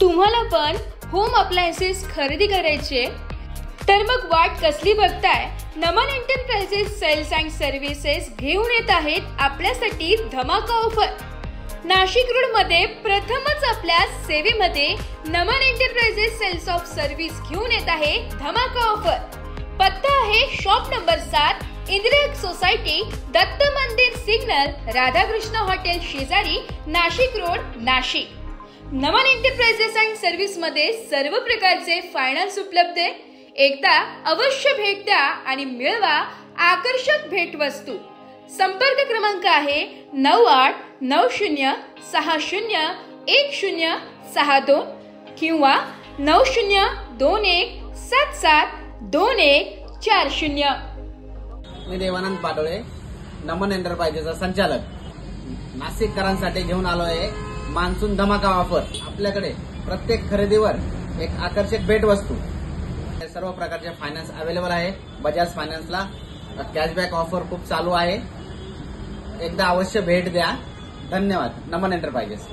तुम्हाला पण home appliances खरेदी करायचे तर मग वाट कसली बघताय? नमन एंटरप्राइजेस सेल्स अँड सर्व्हिसेस घेऊन येत आहेत आपल्यासाठी धमाका ऑफर। नाशिक रोड मध्ये प्रथमच आपल्या सेवेमध्ये Naman enterprises sales of service घेऊन येत आहे धमाका ऑफर। पत्ता आहे shop number 7, Indira society, Datta Mandir signal, Radhakrishna hotel शेजारी, Nashik road, Nashik. Naman enterprises and service मध्ये सर्व प्रकारचे फायनान्स उपलब्ध आहे। एकदा अवश्य भेट द्या आणि मिळवा आकर्षक भेटवस्तू। संपर्क क्रमांक आहे 9890601062 किंवा 9021772140। मी देवानंद पाटोळे, नमन एंटरप्राइजेसचा संचालक, नाशिककरांसाठी घेऊन आलो आहे मान्सून धमाका ऑफर। आपल्याकडे प्रत्येक खरेदीवर एक आकर्षक भेटवस्तू, सर्व प्रकारचे फायनान्स अवेलेबल आहे। बजाज फायनान्सला कॅशबॅक ऑफर खूप चालू आहे। एकदा अवश्य भेट द्या। धन्यवाद। नमन एंटरप्राइजेस।